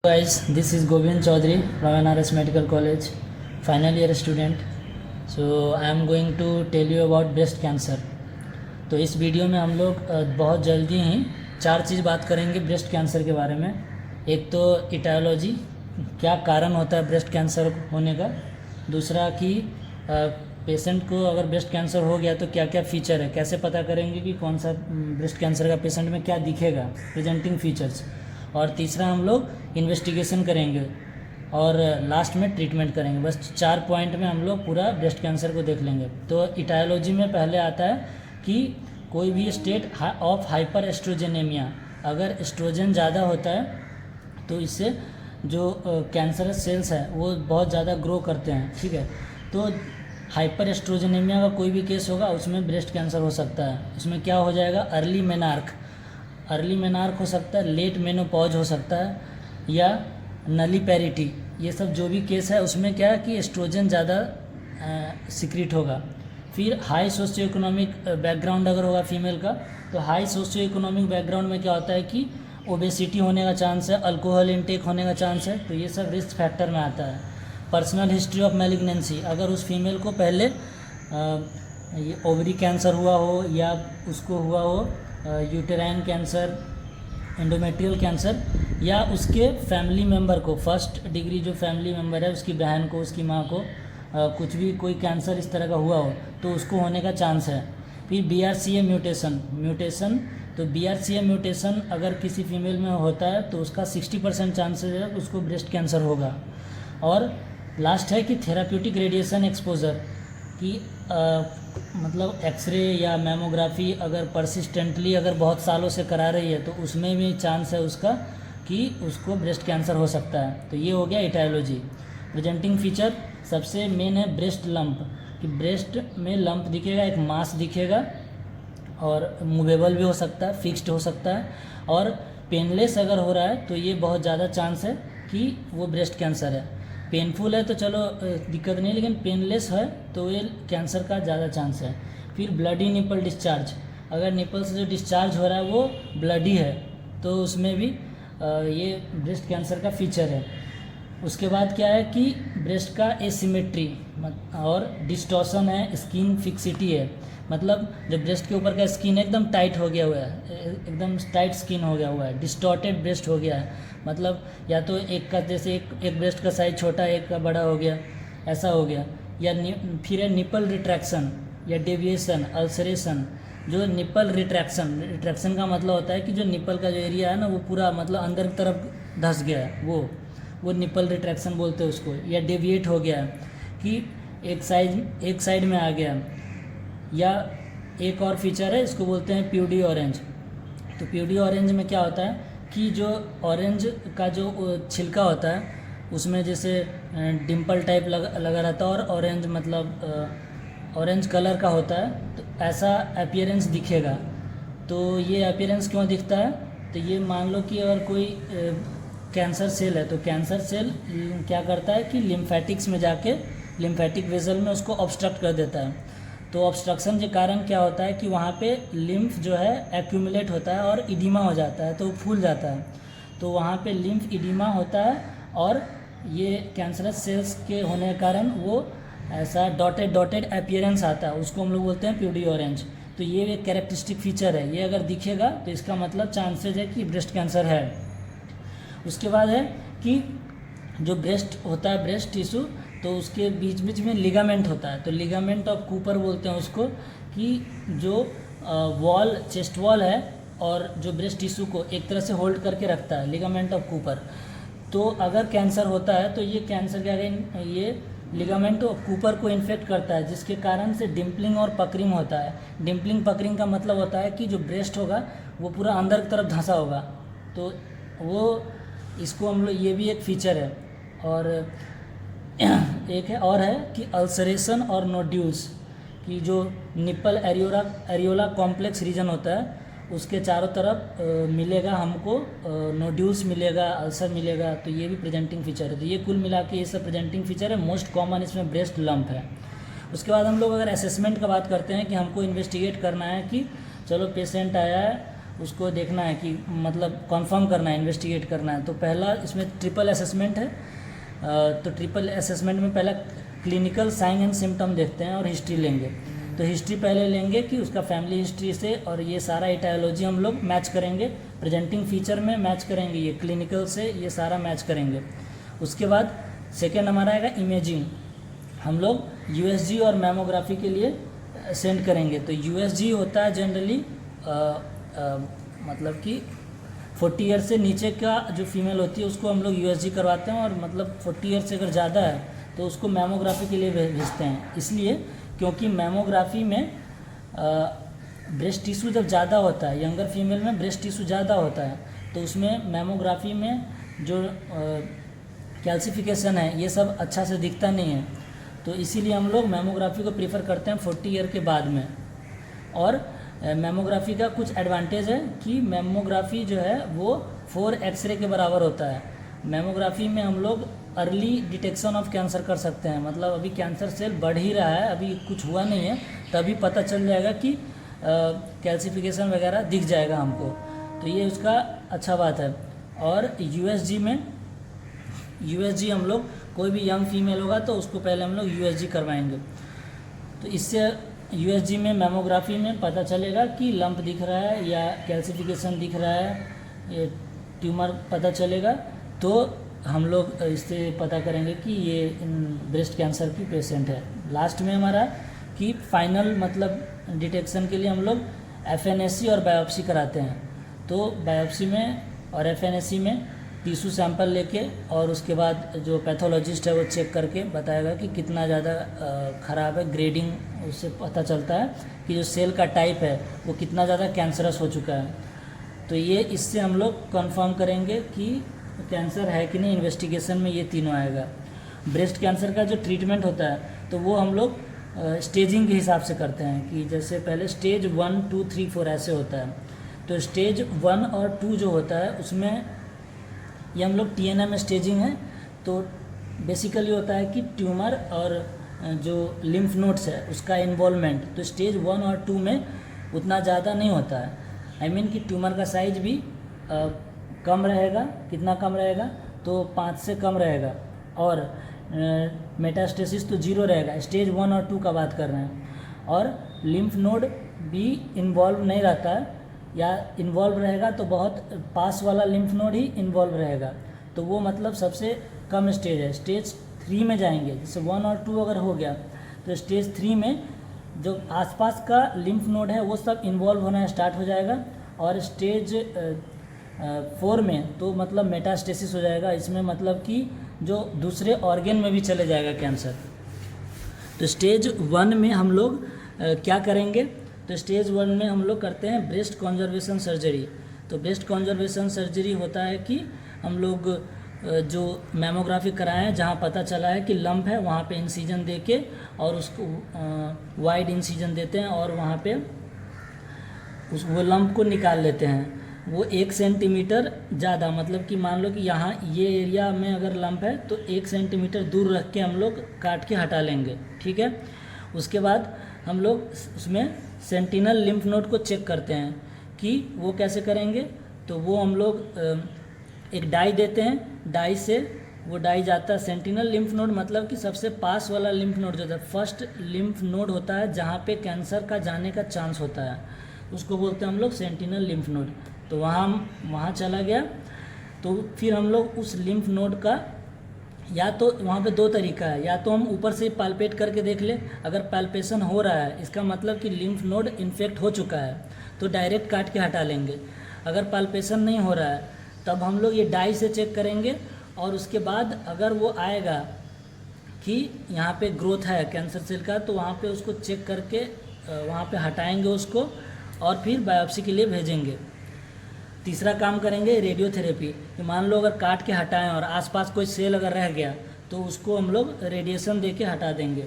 Guys, this is Govind Chaudhary from NRS Medical College, final year student. So I am going to tell you about breast cancer. तो इस video में हम लोग बहुत जल्दी ही 4 चीज़ बात करेंगे ब्रेस्ट कैंसर के बारे में। एक तो इटायोलॉजी, क्या कारण होता है ब्रेस्ट कैंसर होने का। दूसरा कि पेशेंट को अगर ब्रेस्ट कैंसर हो गया तो क्या क्या फ़ीचर है, कैसे पता करेंगे कि कौन सा ब्रेस्ट कैंसर का पेशेंट में क्या दिखेगा, प्रेजेंटिंग फीचर्स। और तीसरा हम लोग इन्वेस्टिगेशन करेंगे और लास्ट में ट्रीटमेंट करेंगे। बस 4 पॉइंट में हम लोग पूरा ब्रेस्ट कैंसर को देख लेंगे। तो इटायोलॉजी में पहले आता है कि कोई भी स्टेट ऑफ हाइपर एस्ट्रोजेनेमिया, अगर एस्ट्रोजन ज़्यादा होता है तो इससे जो कैंसरस सेल्स है वो बहुत ज़्यादा ग्रो करते हैं। ठीक है, तो हाइपर एस्ट्रोजेनेमिया का कोई भी केस होगा उसमें ब्रेस्ट कैंसर हो सकता है। उसमें क्या हो जाएगा, अर्ली मेनार्क हो सकता है, लेट मेनोपॉज हो सकता है, या नलीपेरिटी। ये सब जो भी केस है उसमें क्या है कि एस्ट्रोजन ज़्यादा सिक्रीट होगा। फिर हाई सोशियो इकोनॉमिक बैकग्राउंड अगर होगा फीमेल का, तो हाई सोशियो इकोनॉमिक बैकग्राउंड में क्या होता है कि ओबेसिटी होने का चांस है, अल्कोहल इंटेक होने का चांस है, तो ये सब रिस्क फैक्टर में आता है। पर्सनल हिस्ट्री ऑफ मैलिग्नेंसी, अगर उस फीमेल को पहले ये ओवरी कैंसर हुआ हो या उसको हुआ हो यूटेराइन कैंसर, एंडोमेट्रियल कैंसर, या उसके फैमिली मेम्बर को, फर्स्ट डिग्री जो फैमिली मेम्बर है उसकी बहन को, उसकी माँ को कुछ भी कोई कैंसर इस तरह का हुआ हो तो उसको होने का चांस है। फिर BRCA म्यूटेशन, तो BRCA म्यूटेशन अगर किसी फीमेल में होता है तो उसका 60% चांसेस है उसको ब्रेस्ट कैंसर होगा। और लास्ट है कि थेराप्यूटिक रेडिएशन एक्सपोजर, कि मतलब एक्सरे या मैमोग्राफी अगर परसिस्टेंटली अगर बहुत सालों से करा रही है तो उसमें भी चांस है उसका कि उसको ब्रेस्ट कैंसर हो सकता है। तो ये हो गया इटायोलॉजी। प्रेजेंटिंग फीचर सबसे मेन है ब्रेस्ट लंप, कि ब्रेस्ट में लंप दिखेगा, एक मास दिखेगा, और मूवेबल भी हो सकता है, फिक्स्ड हो सकता है, और पेनलेस अगर हो रहा है तो ये बहुत ज़्यादा चांस है कि वो ब्रेस्ट कैंसर है। पेनफुल है तो चलो दिक्कत नहीं, लेकिन पेनलेस है तो ये कैंसर का ज़्यादा चांस है। फिर ब्लडी निपल डिस्चार्ज, अगर निपल से जो डिस्चार्ज हो रहा है वो ब्लडी है तो उसमें भी ये ब्रेस्ट कैंसर का फीचर है। उसके बाद क्या है कि ब्रेस्ट का एसिमेट्री और डिस्टॉर्शन है, स्किन फिक्सिटी है, मतलब जो ब्रेस्ट के ऊपर का स्किन एकदम टाइट हो गया हुआ है, एकदम टाइट स्किन हो गया हुआ है, डिस्टॉर्टेड ब्रेस्ट हो गया है, मतलब या तो एक का जैसे एक ब्रेस्ट का साइज छोटा एक का बड़ा हो गया, ऐसा हो गया। या फिर है निपल रिट्रैक्शन या डेविएशन, अल्सरेशन। जो निपल रिट्रैक्शन का मतलब होता है कि जो निपल का जो एरिया है ना वो पूरा मतलब अंदर की तरफ धंस गया है, वो निपल रिट्रैक्शन बोलते हैं उसको। या डेविएट हो गया है कि एक साइड में आ गया। या एक और फीचर है, इसको बोलते हैं प्यूडी ऑरेंज। तो प्यूडी ऑरेंज में क्या होता है कि जो ऑरेंज का जो छिलका होता है उसमें जैसे डिम्पल टाइप लगा रहता है और ऑरेंज मतलब ऑरेंज कलर का होता है, तो ऐसा अपीयरेंस दिखेगा। तो ये अपीयरेंस क्यों दिखता है, तो ये मान लो कि अगर कोई कैंसर सेल है तो कैंसर सेल क्या करता है कि लिम्फेटिक्स में जाके लिम्फेटिक वेसल में उसको ऑब्स्ट्रक्ट कर देता है। तो ऑब्स्ट्रक्शन के कारण क्या होता है कि वहाँ पे लिम्फ जो है एक्यूमुलेट होता है और इडीमा हो जाता है, तो फूल जाता है, तो वहाँ पे लिम्फ इडीमा होता है और ये कैंसरस सेल्स के होने के कारण वो ऐसा डॉटेड अपीयरेंस आता है, उसको हम लोग बोलते हैं प्यूडी ऑरेंज। तो ये एक कैरेक्टरिस्टिक फीचर है, ये अगर दिखेगा तो इसका मतलब चांसेज है कि ब्रेस्ट कैंसर है। उसके बाद है कि जो ब्रेस्ट होता है, ब्रेस्ट टिश्यू, तो उसके बीच बीच में लिगामेंट होता है, तो लिगामेंट ऑफ कूपर बोलते हैं उसको, कि जो वॉल चेस्ट वॉल है और जो ब्रेस्ट टिश्यू को एक तरह से होल्ड करके रखता है, लिगामेंट ऑफ कूपर। तो अगर कैंसर होता है तो ये कैंसर क्या है, ये लिगामेंट ऑफ कूपर को इन्फेक्ट करता है, जिसके कारण से डिम्पलिंग और पकरिंग होता है। डिम्पलिंग पकरिंग का मतलब होता है कि जो ब्रेस्ट होगा वो पूरा अंदर की तरफ धंसा होगा, तो वो इसको हम लोग, ये भी एक फीचर है। और एक है और है कि अल्सरेशन और नोड्यूल्स, कि जो निपल एरियोला कॉम्प्लेक्स रीजन होता है उसके चारों तरफ मिलेगा हमको नोड्यूल्स मिलेगा, अल्सर मिलेगा, तो ये भी प्रेजेंटिंग फीचर है। तो ये कुल मिला के ये सब प्रेजेंटिंग फीचर है। मोस्ट कॉमन इसमें ब्रेस्ट लंप है। उसके बाद हम लोग अगर असेसमेंट का बात करते हैं कि हमको इन्वेस्टिगेट करना है कि चलो पेशेंट आया है उसको देखना है कि मतलब कंफर्म करना है, इन्वेस्टिगेट करना है। तो पहला इसमें ट्रिपल असेसमेंट है। तो ट्रिपल असेसमेंट में पहला क्लिनिकल साइन एंड सिम्टम देखते हैं और हिस्ट्री लेंगे। तो हिस्ट्री पहले लेंगे कि उसका फैमिली हिस्ट्री से, और ये सारा इटायोलॉजी हम लोग मैच करेंगे, प्रेजेंटिंग फीचर में मैच करेंगे, ये क्लिनिकल से ये सारा मैच करेंगे। उसके बाद सेकेंड हमारा आएगा इमेजिंग। हम लोग यूएसजी और मैमोग्राफी के लिए सेंड करेंगे। तो यूएसजी होता है जनरली मतलब कि 40 ईयर से नीचे का जो फीमेल होती है उसको हम लोग यूएसजी करवाते हैं, और मतलब 40 ईयर से अगर ज़्यादा है तो उसको मैमोग्राफी के लिए भेजते हैं। इसलिए क्योंकि मैमोग्राफी में ब्रेस्ट टिश्यू जब ज़्यादा होता है, यंगर फीमेल में ब्रेस्ट टिश्यू ज़्यादा होता है, तो उसमें मैमोग्राफी में जो कैल्सिफिकेशन है ये सब अच्छा से दिखता नहीं है। तो इसीलिए हम लोग मैमोग्राफी को प्रीफर करते हैं 40 ईयर के बाद में। और मैमोग्राफी का कुछ एडवांटेज है कि मैमोग्राफी जो है वो 4 एक्सरे के बराबर होता है। मैमोग्राफी में हम लोग अर्ली डिटेक्शन ऑफ कैंसर कर सकते हैं। मतलब अभी कैंसर सेल बढ़ ही रहा है, अभी कुछ हुआ नहीं है, तभी पता चल जाएगा कि कैल्सिफिकेशन वगैरह दिख जाएगा हमको। तो ये उसका अच्छा बात है। और यूएसजी हम लोग कोई भी यंग फीमेल होगा तो उसको पहले हम लोग यूएसजी करवाएंगे। तो इससे यूएसजी में मैमोग्राफी में पता चलेगा कि लंप दिख रहा है या कैल्सिफिकेशन दिख रहा है, ये ट्यूमर पता चलेगा। तो हम लोग इससे पता करेंगे कि ये ब्रेस्ट कैंसर की पेशेंट है। लास्ट में हमारा कि फाइनल मतलब डिटेक्शन के लिए हम लोग एफएनएसी और बायोप्सी कराते हैं। तो बायोप्सी में और एफएनएसी में टिश्यू सैंपल लेके, और उसके बाद जो पैथोलॉजिस्ट है वो चेक करके बताएगा कि कितना ज़्यादा ख़राब है। ग्रेडिंग उससे पता चलता है कि जो सेल का टाइप है वो कितना ज़्यादा कैंसरस हो चुका है। तो ये इससे हम लोग कंफर्म करेंगे कि कैंसर है कि नहीं। इन्वेस्टिगेशन में ये तीनों आएगा। ब्रेस्ट कैंसर का जो ट्रीटमेंट होता है तो वो हम लोग स्टेजिंग के हिसाब से करते हैं कि जैसे पहले स्टेज 1, 2, 3, 4 ऐसे होता है। तो स्टेज 1 और 2 जो होता है उसमें ये हम लोग टीएनएम स्टेजिंग है। तो बेसिकली होता है कि ट्यूमर और जो लिम्फ नोड्स है उसका इन्वॉल्वमेंट। तो स्टेज 1 और 2 में उतना ज़्यादा नहीं होता है। आई मीन कि ट्यूमर का साइज भी कम रहेगा। कितना कम रहेगा? तो 5 से कम रहेगा, और मेटास्टेसिस तो 0 रहेगा। स्टेज 1 और 2 का बात कर रहे हैं। और लिम्फ नोड भी इन्वॉल्व नहीं रहता है, या इन्वॉल्व रहेगा तो बहुत पास वाला लिम्फ नोड ही इन्वॉल्व रहेगा। तो वो मतलब सबसे कम स्टेज है। स्टेज 3 में जाएंगे, जैसे 1 और 2 अगर हो गया तो स्टेज 3 में जो आसपास का लिम्फ नोड है वो सब इन्वॉल्व होना स्टार्ट हो जाएगा। और स्टेज 4 में तो मतलब मेटास्टेसिस हो जाएगा। इसमें मतलब कि जो दूसरे ऑर्गन में भी चले जाएगा कैंसर। तो स्टेज 1 में हम लोग क्या करेंगे? तो स्टेज 1 में हम लोग करते हैं ब्रेस्ट कॉन्जर्वेशन सर्जरी। तो ब्रेस्ट कॉन्जर्वेशन सर्जरी होता है कि हम लोग जो मैमोग्राफी कराएं हैं, जहाँ पता चला है कि लंप है वहाँ पे इंसिजन देके और उसको वाइड इंसिजन देते हैं, और वहाँ पे वो लंप को निकाल लेते हैं। वो 1 सेंटीमीटर ज़्यादा, मतलब कि मान लो कि यहाँ ये एरिया में अगर लंप है तो 1 सेंटीमीटर दूर रख के हम लोग काट के हटा लेंगे। ठीक है। उसके बाद हम लोग उसमें सेंटिनल लिम्फ नोड को चेक करते हैं कि वो कैसे करेंगे। तो वो हम लोग एक डाई देते हैं, डाई से वो डाई जाता है सेंटिनल लिम्फ नोड, मतलब कि सबसे पास वाला लिम्फ नोड जो होता है, फर्स्ट लिम्फ नोड होता है जहाँ पे कैंसर का जाने का चांस होता है, उसको बोलते हैं हम लोग सेंटिनल लिम्फ नोड। तो वहाँ चला गया। तो फिर हम लोग उस लिम्फ नोड का, या तो वहाँ पे 2 तरीका है, या तो हम ऊपर से पाल्पेट करके देख ले, अगर पाल्पेशन हो रहा है इसका मतलब कि लिम्फ नोड इन्फेक्ट हो चुका है तो डायरेक्ट काट के हटा लेंगे। अगर पाल्पेशन नहीं हो रहा है तब हम लोग ये डाई से चेक करेंगे, और उसके बाद अगर वो आएगा कि यहाँ पे ग्रोथ है कैंसर सेल का तो वहाँ पे उसको चेक करके वहाँ पे हटाएंगे उसको, और फिर बायोप्सी के लिए भेजेंगे। तीसरा काम करेंगे रेडियोथेरेपी, कि मान लो अगर काट के हटाएं और आसपास कोई सेल अगर रह गया तो उसको हम लोग रेडिएशन दे के हटा देंगे।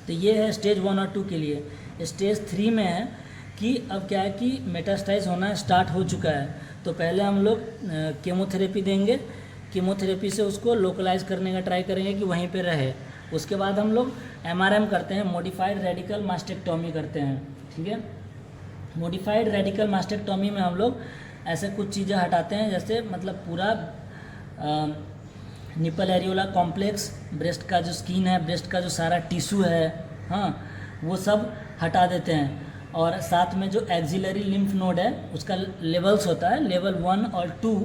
तो ये है स्टेज 1 और 2 के लिए। स्टेज 3 में है कि अब क्या है कि मेटास्टाइज होना स्टार्ट हो चुका है। तो पहले हम लोग केमोथेरेपी देंगे, कीमोथेरेपी से उसको लोकलाइज करने का ट्राई करेंगे कि वहीं पे रहे। उसके बाद हम लोग MRM करते हैं, मॉडिफाइड रेडिकल मास्टेक्टोमी करते हैं। ठीक है। मॉडिफाइड रेडिकल मास्टेक्टोमी में हम लोग ऐसे कुछ चीज़ें हटाते हैं, जैसे मतलब पूरा निपल एरियोला कॉम्प्लेक्स, ब्रेस्ट का जो स्किन है, ब्रेस्ट का जो सारा टिश्यू है, हाँ, वो सब हटा देते हैं। और साथ में जो एक्सिलरी लिम्फ नोड है उसका लेवल्स होता है, लेवल 1 और 2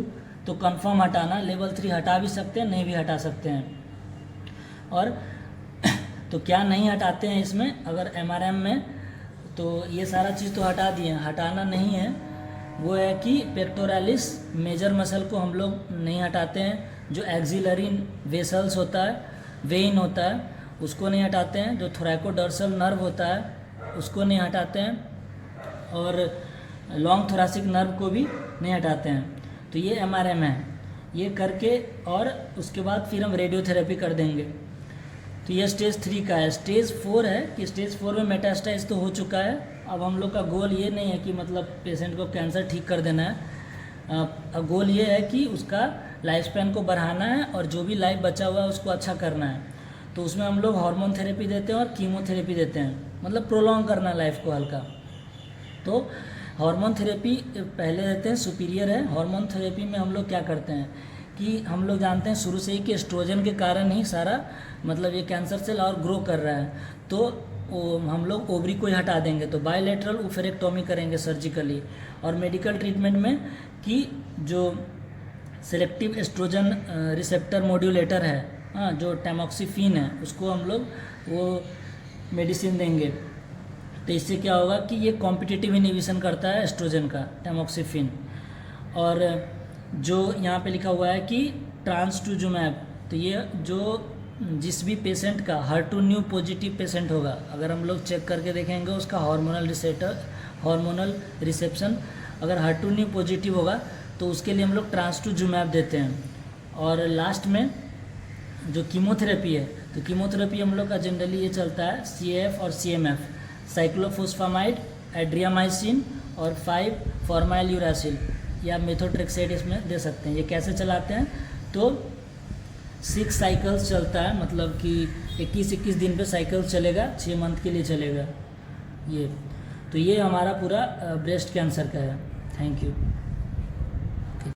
तो कंफर्म हटाना, लेवल 3 हटा भी सकते हैं, नहीं भी हटा सकते हैं। और तो क्या नहीं हटाते हैं इसमें, अगर एमआरएम में, तो ये सारा चीज़ तो हटा दिए, हटाना नहीं है वो है कि पेक्टोरालिस मेजर मसल को हम लोग नहीं हटाते हैं, जो एक्सिलरी वेसल्स होता है, वेन होता है, उसको नहीं हटाते हैं, जो थोरैकोडोर्सल नर्व होता है उसको नहीं हटाते हैं, और लॉन्ग थोरासिक नर्व को भी नहीं हटाते हैं। तो ये एमआरएम है, ये करके और उसके बाद फिर हम रेडियोथेरेपी कर देंगे। तो ये स्टेज 3 का है। स्टेज 4 है कि स्टेज 4 में मेटास्टाइज तो हो चुका है। अब हम लोग का गोल ये नहीं है कि मतलब पेशेंट को कैंसर ठीक कर देना है, अब गोल ये है कि उसका लाइफ स्पैन को बढ़ाना है और जो भी लाइफ बचा हुआ है उसको अच्छा करना है। तो उसमें हम लोग हार्मोन थेरेपी देते हैं और कीमोथेरेपी देते हैं, मतलब प्रोलॉन्ग करना लाइफ को हल्का। तो हार्मोन थेरेपी पहले देते हैं, सुपीरियर है। हार्मोन थेरेपी में हम लोग क्या करते हैं कि हम लोग जानते हैं शुरू से ही कि एस्ट्रोजन के कारण ही सारा मतलब ये कैंसर सेल और ग्रो कर रहा है, तो हम लोग ओवरी को ही हटा देंगे। तो बायलैटरल ओफेरेक्टोमी करेंगे सर्जिकली। और मेडिकल ट्रीटमेंट में कि जो सेलेक्टिव एस्ट्रोजन रिसेप्टर मॉड्यूलेटर है, हाँ, जो टैमोक्सिफिन है, उसको हम लोग वो मेडिसिन देंगे। तो इससे क्या होगा कि ये कॉम्पिटिटिव इनहिबिशन करता है एस्ट्रोजन का, टैमोक्सिफिन। और जो यहाँ पे लिखा हुआ है कि ट्रांसटूजुमैब, तो ये जो जिस भी पेशेंट का HER2 न्यू पॉजिटिव पेशेंट होगा, अगर हम लोग चेक करके देखेंगे उसका हार्मोनल रिसेप्शन अगर HER2 न्यू पॉजिटिव होगा तो उसके लिए हम लोग ट्रांसटूजुमैब देते हैं। और लास्ट में जो कीमोथेरेपी है, तो कीमोथेरेपी हम लोग का जनरली ये चलता है CAF और CMF, साइक्लोफोस्फामाइड, एड्रियामाइसिन और 5-फॉर्माइल यूरासिल या मेथोट्रेक्सेट इसमें दे सकते हैं। ये कैसे चलाते हैं, तो 6 साइकिल्स चलता है, मतलब कि 21-21 दिन पे साइकिल चलेगा, 6 मंथ के लिए चलेगा ये। तो ये हमारा पूरा ब्रेस्ट कैंसर का है। Thank you.